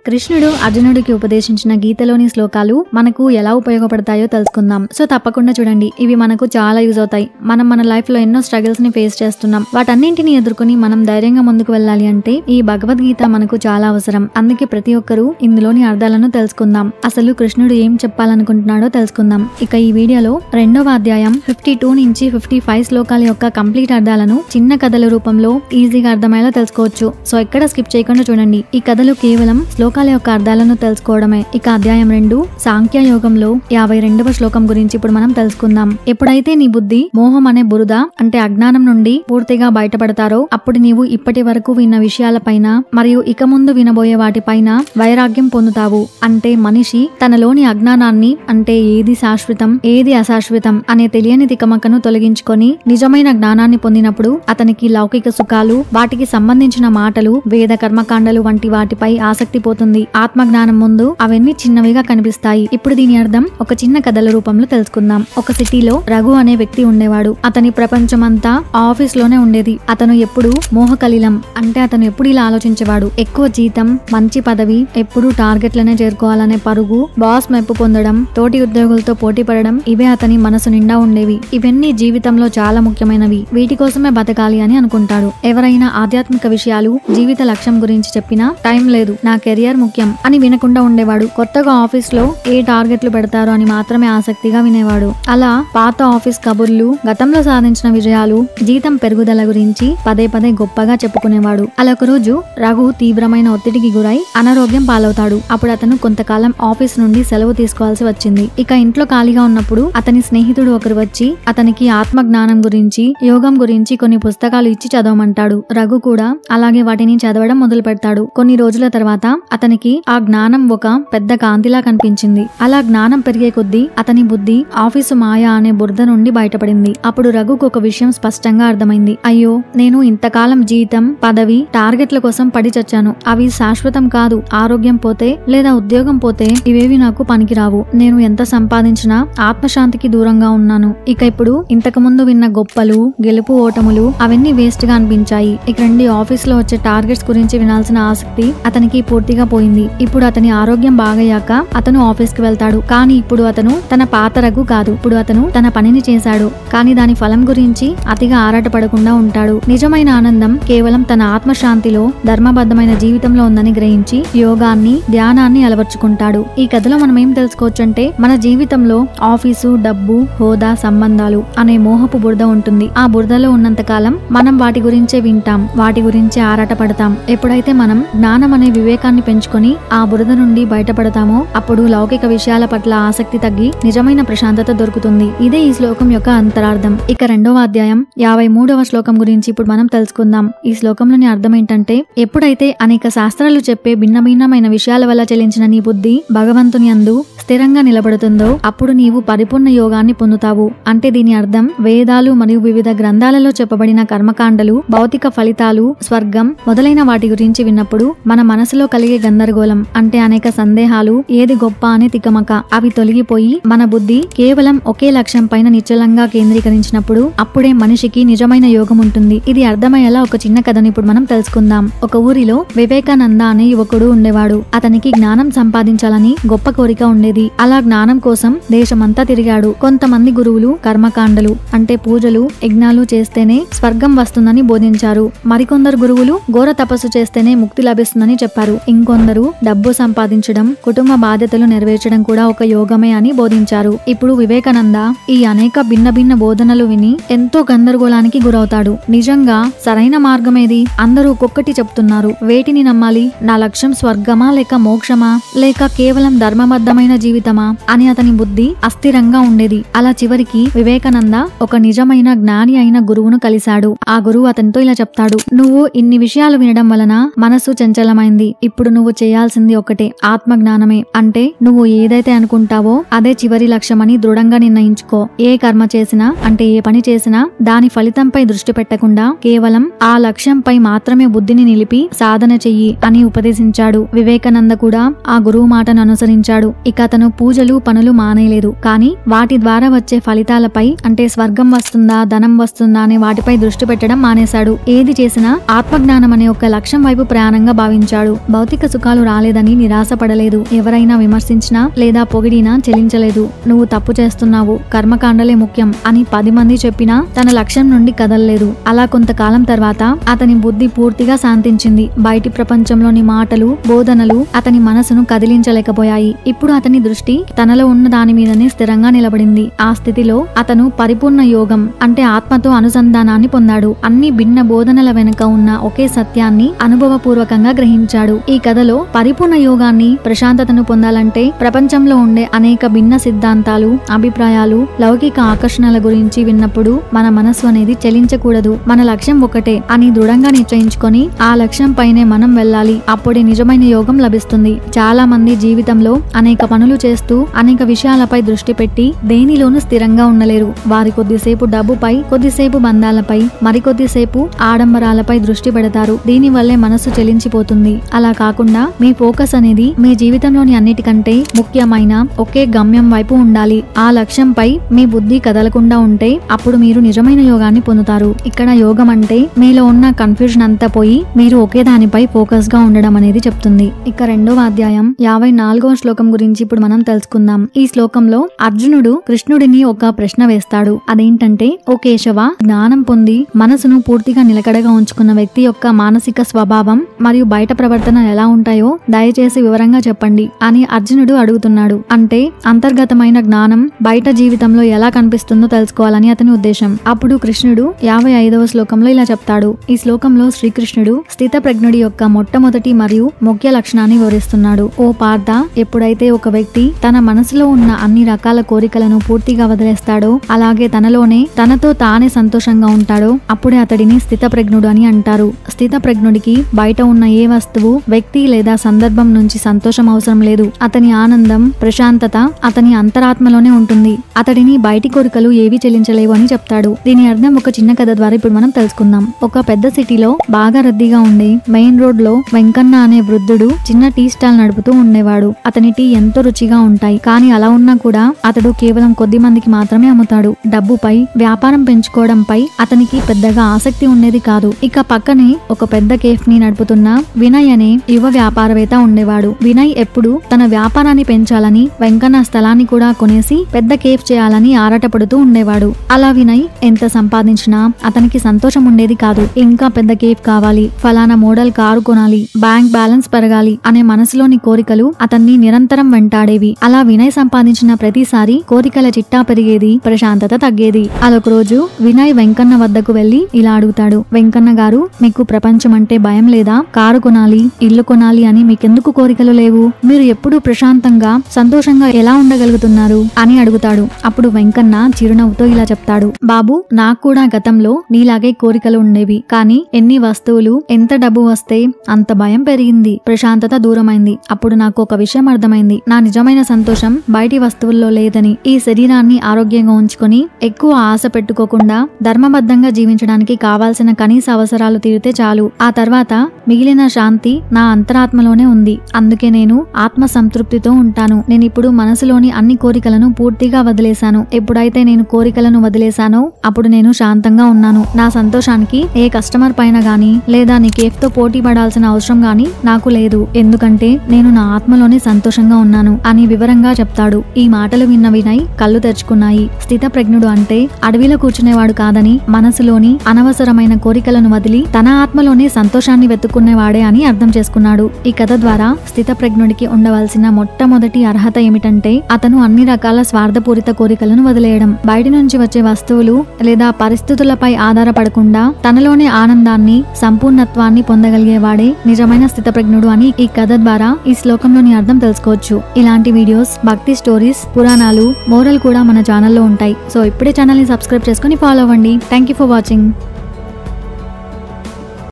కృష్ణుడు అర్జునుడికి ఉపదేశించిన గీతలోని శ్లోకాలు మనకు ఎలా ఉపయోగపడతాయో తెలుసుకుందాం. సో తప్పకుండా చూడండి, ఇవి మనకు చాలా యూజ్ అవుతాయి. మనం మన లైఫ్ లో ఎన్నో స్ట్రగుల్స్ ని ఫేస్ చేస్తున్నాం. వాటన్నింటిని ఎదుర్కొని మనం ధైర్యంగా ముందుకు వెళ్ళాలి అంటే ఈ భగవద్గీత మనకు చాలా అవసరం. అందుకే ప్రతి ఒక్కరూ ఇందులోని అర్థాలను తెలుసుకుందాం. అసలు కృష్ణుడు ఏం చెప్పాలనుకుంటున్నాడో తెలుసుకుందాం. ఇక ఈ వీడియోలో 2వ అధ్యాయం 52 నుంచి 55 శ్లోకాల యొక్క కంప్లీట్ అర్థాలను చిన్న కథల రూపంలో ఈజీగా అర్థమయ్యేలా తెలుసుకోవచ్చు. సో ఎక్కడ స్కిప్ చేయకుండా చూడండి. ఈ కథలు కేవలం శ్లోకాల యొక్క అర్థాలను తెలుసుకోవడమే. ఇక అధ్యాయం 2 సాంఖ్య యోగంలో 52వ శ్లోకం గురించి ఇప్పుడు మనం తెలుసుకుందాం. ఎప్పుడైతే నీ బుద్ధి మోహం అనే బురద అంటే అజ్ఞానం నుండి పూర్తిగా బయటపడతారో అప్పుడు నీవు ఇప్పటి వరకు విన్న విషయాలపైన మరియు ఇక ముందు వినబోయే వాటిపైన వైరాగ్యం పొందుతావు. అంటే మనిషి తనలోని అజ్ఞానాన్ని అంటే ఏది శాశ్వతం ఏది అశాశ్వతం అనే తెలియని తికమకను తొలగించుకొని నిజమైన జ్ఞానాన్ని పొందినప్పుడు అతనికి లౌకిక సుఖాలు వాటికి సంబంధించిన మాటలు వేద కర్మకాండలు వంటి వాటిపై ఆసక్తి పోతుంది. ఆత్మజ్ఞానం ముందు అవన్నీ చిన్నవిగా కనిపిస్తాయి. ఇప్పుడు దీని అర్థం ఒక చిన్న కథల రూపంలో తెలుసుకుందాం. ఒక సిటీలో రఘు అనే వ్యక్తి ఉండేవాడు. అతని ప్రపంచమంతా ఆఫీస్ లోనే ఉండేది. అతను ఎప్పుడు మోహకలిలం అంటే అతను ఎప్పుడు ఇలా ఆలోచించేవాడు. ఎక్కువ జీతం, మంచి పదవి, ఎప్పుడు టార్గెట్లనే చేరుకోవాలనే పరుగు, బాస్ మెప్పు పొందడం, తోటి ఉద్యోగులతో పోటీ పడడం ఇవే అతని మనసు నిండా ఉండేవి. ఇవన్నీ జీవితంలో చాలా ముఖ్యమైనవి. వీటి కోసమే బతకాలి అని అనుకుంటాడు. ఎవరైనా ఆధ్యాత్మిక విషయాలు జీవిత లక్ష్యం గురించి చెప్పినా టైం లేదు, నా కెరియర్ ముఖ్యం అని వినకుండా ఉండేవాడు. కొత్తగా ఆఫీస్ లో ఏ టార్గెట్లు పెడతారో అని మాత్రమే ఆసక్తిగా వినేవాడు. అలా పాత ఆఫీస్ కబుర్లు, గతంలో సాధించిన విజయాలు, జీతం పెరుగుదల గురించి పదే పదే గొప్పగా చెప్పుకునేవాడు. అలా ఒక రోజు రఘు తీవ్రమైన ఒత్తిడికి గురై అనారోగ్యం పాలవుతాడు. అప్పుడు అతను కొంతకాలం ఆఫీస్ నుండి సెలవు తీసుకోవాల్సి వచ్చింది. ఇక ఇంట్లో ఖాళీగా ఉన్నప్పుడు అతని స్నేహితుడు ఒకరు వచ్చి అతనికి ఆత్మ జ్ఞానం గురించి, యోగం గురించి కొన్ని పుస్తకాలు ఇచ్చి చదవమంటాడు. రఘు కూడా అలాగే వాటిని చదవడం మొదలు పెడతాడు. కొన్ని రోజుల తర్వాత అతనికి ఆ జ్ఞానం ఒక పెద్ద కాంతిలా కనిపించింది. అలా జ్ఞానం పెరిగే కొద్దీ అతని బుద్ధి ఆఫీసు మాయ అనే బురద నుండి బయటపడింది. అప్పుడు రఘుకు ఒక విషయం స్పష్టంగా అర్థమైంది. అయ్యో, నేను ఇంతకాలం జీతం, పదవి, టార్గెట్ల కోసం పడి చచ్చాను. అవి శాశ్వతం కాదు. ఆరోగ్యం పోతే లేదా ఉద్యోగం పోతే ఇవేవి నాకు పనికిరావు. నేను ఎంత సంపాదించినా ఆత్మశాంతికి దూరంగా ఉన్నాను. ఇక ఇప్పుడు ఇంతకు ముందు విన్న గొప్పలు, గెలుపు ఓటములు అవన్నీ వేస్ట్ గా అనిపించాయి. ఇక రండి, ఆఫీస్ లో వచ్చే టార్గెట్స్ గురించి వినాల్సిన ఆసక్తి అతనికి పూర్తిగా పోయింది. ఇప్పుడు అతని ఆరోగ్యం బాగయ్యాక అతను ఆఫీస్ కి వెళ్తాడు. కానీ ఇప్పుడు అతను తన పాత రఘు కాదు. ఇప్పుడు అతను తన పనిని చేశాడు, కానీ దాని ఫలం గురించి అతిగా ఆరాటపడకుండా ఉంటాడు. నిజమైన ఆనందం కేవలం తన ఆత్మశాంతిలో, ధర్మబద్ధమైన జీవితంలో ఉందని గ్రహించి యోగాన్ని, ధ్యానాన్ని అలవర్చుకుంటాడు. ఈ కథలో మనం ఏం తెలుసుకోవచ్చు అంటే మన జీవితంలో ఆఫీసు, డబ్బు, హోదా, సంబంధాలు అనే మోహపు బురద ఉంటుంది. ఆ బురదలో ఉన్నంత కాలం మనం వాటి గురించే వింటాం, వాటి గురించే ఆరాటపడతాం. ఎప్పుడైతే మనం జ్ఞానం అనే వివేకాన్ని పెంచుకొని ఆ బురద నుండి బయటపడతామో అప్పుడు లౌకిక విషయాల పట్ల ఆసక్తి తగ్గి నిజమైన ప్రశాంతత దొరుకుతుంది. ఇదే ఈ శ్లోకం యొక్క అంతరార్థం. ఇక 2వ అధ్యాయం 53వ శ్లోకం గురించి ఇప్పుడు మనం తెలుసుకుందాం. ఈ శ్లోకంలోని అర్థం ఏంటంటే ఎప్పుడైతే అనేక శాస్త్రాలు చెప్పే భిన్న భిన్నమైన విషయాల వల్ల చెలించిన నీ బుద్ధి భగవంతుని యందు స్థిరంగా నిలబడుతుందో అప్పుడు నీవు పరిపూర్ణ యోగాన్ని పొందుతావు. అంటే దీని అర్థం వేదాలు మరియు వివిధ గ్రంథాలలో చెప్పబడిన కర్మకాండలు, భౌతిక ఫలితాలు, స్వర్గం మొదలైన వాటి గురించి విన్నప్పుడు మన మనసులో కలిగే గందరగోళం అంటే అనేక సందేహాలు, ఏది గొప్ప అనే తికమక అవి తొలగిపోయి మన బుద్ధి కేవలం ఒకే లక్ష్యం పైన నిశ్చలంగా కేంద్రీకరించినప్పుడు అప్పుడే మనిషికి నిజమైన యోగం ఉంటుంది. ఇది అర్థమయ్యేలా ఒక చిన్న కథను ఇప్పుడు మనం తెలుసుకుందాం. ఒక ఊరిలో వివేకానంద అనే యువకుడు ఉండేవాడు. అతనికి జ్ఞానం సంపాదించాలని గొప్ప కోరిక ఉండేది. అలా జ్ఞానం కోసం దేశమంతా తిరిగాడు. కొంతమంది గురువులు కర్మకాండలు అంటే పూజలు, యజ్ఞాలు చేస్తేనే స్వర్గం వస్తుందని బోధించారు. మరికొందరు గురువులు ఘోర తపస్సు చేస్తేనే ముక్తి లభిస్తుందని చెప్పారు. ఇంకొందరు డబ్బు సంపాదించడం, కుటుంబ బాధ్యతలు నెరవేర్చడం కూడా ఒక యోగమే అని బోధించారు. ఇప్పుడు వివేకానంద ఈ అనేక భిన్న భిన్న బోధనలు విని ఎంతో గందరగోళానికి గురవుతాడు. నిజంగా సరైన మార్గమేది? అందరూ ఒక్కొక్కటి చెప్తున్నారు. వేటిని నమ్మాలి? నా లక్ష్యం స్వర్గమా లేక మోక్షమా లేక కేవలం ధర్మబద్ధమైన జీవితమా అని అతని బుద్ధి అస్థిరంగా ఉండేది. అలా చివరికి వివేకానంద ఒక నిజమైన జ్ఞాని అయిన గురువును కలిశాడు. ఆ గురువు అతనితో ఇలా చెప్తాడు, నువ్వు ఇన్ని విషయాలు వినడం వలన మనసు చంచలమైంది. ఇప్పుడు నువ్వు చేయాల్సింది ఒకటే, ఆత్మజ్ఞానమే. అంటే నువ్వు ఏదైతే అనుకుంటావో అదే చివరి లక్ష్యమని దృఢంగా నిర్ణయించుకో. ఏ కర్మ చేసినా అంటే ఏ పని చేసినా దాని ఫలితంపై దృష్టి పెట్టకుండా కేవలం ఆ లక్ష్యంపై మాత్రమే బుద్ధిని నిలిపి సాధన చెయ్యి అని ఉపదేశించాడు. వివేకానంద కూడా ఆ గురువు మాటను అనుసరించాడు. ఇక అతను పూజలు, పనులు మానేయలేదు. కానీ వాటి ద్వారా వచ్చే ఫలితాలపై అంటే స్వర్గం వస్తుందా, ధనం వస్తుందా అనే వాటిపై దృష్టి పెట్టడం మానేశాడు. ఏది చేసినా ఆత్మజ్ఞానం అనే ఒక లక్ష్యం వైపు ప్రయాణంగా భావించాడు. భౌతిక కష్టసుఖాలు రాలేదని నిరాశపడలేదు. ఎవరైనా విమర్శించినా లేదా పొగిడినా చెలించలేదు. నువ్వు తప్పు చేస్తున్నావు, కర్మకాండలే ముఖ్యం అని 10 మంది చెప్పినా తన లక్ష్యం నుండి కదలలేదు. అలా కొంతకాలం తర్వాత అతని బుద్ధి పూర్తిగా శాంతించింది. బయటి ప్రపంచంలోని మాటలు, బోధనలు అతని మనసును కదిలించలేకపోయాయి. ఇప్పుడు అతని దృష్టి తనలో ఉన్న దాని మీదనే స్థిరంగా నిలబడింది. ఆ స్థితిలో అతను పరిపూర్ణ యోగం అంటే ఆత్మతో అనుసంధానాన్ని పొందాడు. అన్ని భిన్న బోధనల వెనుక ఉన్న ఒకే సత్యాన్ని అనుభవపూర్వకంగా గ్రహించాడు. ఈ కథలో పరిపూర్ణ యోగాన్ని, ప్రశాంతతను పొందాలంటే ప్రపంచంలో ఉండే అనేక భిన్న సిద్ధాంతాలు, అభిప్రాయాలు, లౌకిక ఆకర్షణల గురించి విన్నప్పుడు మన మనస్సు అనేది చలించకూడదు. మన లక్ష్యం ఒకటే అని దృఢంగా నిశ్చయించుకొని ఆ లక్ష్యం పైనే మనం వెళ్ళాలి. అప్పుడే నిజమైన యోగం లభిస్తుంది. చాలా మంది జీవితంలో అనేక పనులు చేస్తూ అనేక విషయాలపై దృష్టి పెట్టి దేనిలోనూ స్థిరంగా ఉండలేరు. వారి కొద్దిసేపు డబ్బుపై, కొద్దిసేపు బంధాలపై, మరికొద్దిసేపు ఆడంబరాలపై దృష్టి పెడతారు. దీనివల్లే మనస్సు చెలించిపోతుంది. అలా కాకుండా మీ ఫోకస్ అనేది మీ జీవితంలోని అన్నిటికంటే ముఖ్యమైన ఒకే గమ్యం వైపు ఉండాలి. ఆ లక్ష్యంపై మీ బుద్ధి కదలకుండా ఉంటే అప్పుడు మీరు నిజమైన యోగాన్ని పొందుతారు. ఇక్కడ యోగం అంటే మీలో ఉన్న కన్ఫ్యూజన్ అంతా పోయి మీరు ఒకే దానిపై ఫోకస్ గా ఉండడం అనేది చెప్తుంది. ఇక 2వ అధ్యాయం 54వ శ్లోకం గురించి ఇప్పుడు మనం తెలుసుకుందాం. ఈ శ్లోకంలో అర్జునుడు కృష్ణుడిని ఒక ప్రశ్న వేస్తాడు. అదేంటంటే, ఓ కేశవ, జ్ఞానం పొంది మనసును పూర్తిగా నిలకడగా ఉంచుకున్న వ్యక్తి యొక్క మానసిక స్వభావం మరియు బయట ప్రవర్తన ఎలా ఉంటాయో దయచేసి వివరంగా చెప్పండి అని అర్జునుడు అడుగుతున్నాడు. అంటే అంతర్గతమైన జ్ఞానం బయట జీవితంలో ఎలా కనిపిస్తుందో తెలుసుకోవాలని అతని ఉద్దేశం. అప్పుడు కృష్ణుడు 55వ శ్లోకంలో ఇలా చెప్తాడు. ఈ శ్లోకంలో శ్రీకృష్ణుడు స్థిత ప్రజ్ఞుడి యొక్క మొట్టమొదటి మరియు ముఖ్య లక్షణాన్ని వివరిస్తున్నాడు. ఓ పార్థ, ఎప్పుడైతే ఒక వ్యక్తి తన మనసులో ఉన్న అన్ని రకాల కోరికలను పూర్తిగా వదిలేస్తాడో, అలాగే తనలోనే తనతో తానే సంతోషంగా ఉంటాడో, అప్పుడే అతడిని స్థిత ప్రజ్ఞుడు అని అంటారు. స్థిత ప్రజ్ఞుడికి బయట ఉన్న ఏ వస్తువు, వ్యక్తి లేదా సందర్భం నుంచి సంతోషం అవసరం లేదు. అతని ఆనందం, ప్రశాంతత అతని అంతరాత్మలోనే ఉంటుంది. అతడిని బయటి కోరికలు ఏవీ చెల్లించలేవు అని చెప్తాడు. దీని అర్థం ఒక చిన్న కథ ద్వారా ఇప్పుడు మనం తెలుసుకుందాం. ఒక పెద్ద సిటీలో బాగా రద్దీగా ఉండే మెయిన్ రోడ్ లో వెంకన్న అనే వృద్ధుడు చిన్న టీ స్టాల్ నడుపుతూ ఉండేవాడు. అతని టీ ఎంతో రుచిగా ఉంటాయి. కానీ అలా ఉన్నా కూడా అతడు కేవలం కొద్ది మందికి మాత్రమే అమ్ముతాడు. డబ్బుపై, వ్యాపారం పెంచుకోవడంపై అతనికి పెద్దగా ఆసక్తి ఉండేది కాదు. ఇక పక్కనే ఒక పెద్ద కేఫ్ ని నడుపుతున్న వినయ్ అనే యువ వ్యాపారవేత్త ఉండేవాడు. వినయ్ ఎప్పుడు తన వ్యాపారాన్ని పెంచాలని వెంకన్న స్థలాన్ని కూడా కొనేసి పెద్ద కేఫ్ చేయాలని ఆరాటపడుతూ ఉండేవాడు. అలా వినయ్ ఎంత సంపాదించినా అతనికి సంతోషం ఉండేది కాదు. ఇంకా పెద్ద కేఫ్ కావాలి, ఫలానా మోడల్ కారు కొనాలి, బ్యాంక్ బ్యాలెన్స్ పెరగాలి అనే మనసులోని కోరికలు అతన్ని నిరంతరం వెంటాడేవి. అలా వినయ్ సంపాదించిన ప్రతిసారి కోరికల చిట్టా పెరిగేది, ప్రశాంతత తగ్గేది. అదొక రోజు వినయ్ వెంకన్న వద్దకు వెళ్లి ఇలా అడుగుతాడు. వెంకన్న గారు, మీకు ప్రపంచం అంటే భయం లేదా? కారు కొనాలి, ఇల్లు కొనాలి అని మీకెందుకు కోరికలు లేవు? మీరు ఎప్పుడూ ప్రశాంతంగా, సంతోషంగా ఎలా ఉండగలుగుతున్నారు అని అడుగుతాడు. అప్పుడు వెంకన్న చిరునవ్వుతో ఇలా చెప్తాడు. బాబు, నాకు కూడా గతంలో నీలాగే కోరికలు ఉండేవి. కానీ ఎన్ని వస్తువులు, ఎంత డబ్బు వస్తే అంత భయం పెరిగింది, ప్రశాంతత దూరమైంది. అప్పుడు నాకు ఒక విషయం అర్థమైంది. నా నిజమైన సంతోషం బయటి వస్తువుల్లో లేదని. ఈ శరీరాన్ని ఆరోగ్యంగా ఉంచుకొని ఎక్కువ ఆశ పెట్టుకోకుండా ధర్మబద్ధంగా జీవించడానికి కావాల్సిన కనీస అవసరాలు తీరితే చాలు. ఆ తర్వాత మిగిలిన శాంతి నా అంతరాత్మలోనే ఉంది. అందుకే నేను ఆత్మ సంతృప్తితో ఉంటాను. నేను ఇప్పుడు మనసులోని అన్ని కోరికలను పూర్తిగా వదిలేశాను. ఎప్పుడైతే నేను కోరికలను వదిలేశానో అప్పుడు నేను శాంతంగా ఉన్నాను. నా సంతోషానికి ఏ కస్టమర్ పైన గానీ లేదా నీ కేఫ్ తో పోటీ పడాల్సిన అవసరం గానీ నాకు లేదు. ఎందుకంటే నేను నా ఆత్మలోనే సంతోషంగా ఉన్నాను అని వివరంగా చెప్తాడు. ఈ మాటలు విన్న వినయ్ కళ్ళు తెరుచుకున్నాయి. స్థిత ప్రజ్ఞుడు అంటే అడవిలో కూర్చునేవాడు కాదని, మనసులోని అనవసరమైన కోరికలను వదిలి తన ఆత్మలోనే సంతోషాన్ని వెతుక్కునేవాడే అని అర్థం చేసుకున్నాడు. ఈ కథ ద్వారా స్థిత ప్రజ్ఞుడికి ఉండవలసిన మొట్టమొదటి అర్హత ఏమిటంటే అతను అన్ని రకాల స్వార్థపూరిత కోరికలను వదిలేయడం. బయటి నుంచి వచ్చే వస్తువులు లేదా పరిస్థితులపై ఆధారపడకుండా తనలోనే ఆనందాన్ని, సంపూర్ణత్వాన్ని పొందగలిగేవాడే నిజమైన స్థితప్రజ్ఞుడు అని ఈ కథ ద్వారా ఈ శ్లోకంలోని అర్థం తెలుసుకోవచ్చు. ఇలాంటి వీడియోస్, భక్తి స్టోరీస్, పురాణాలు, మోరల్ కూడా మన ఛానల్లో ఉంటాయి. సో ఇప్పుడే ఛానల్ ని సబ్స్క్రైబ్ చేసుకుని ఫాలో అవ్వండి. Thank you for watching.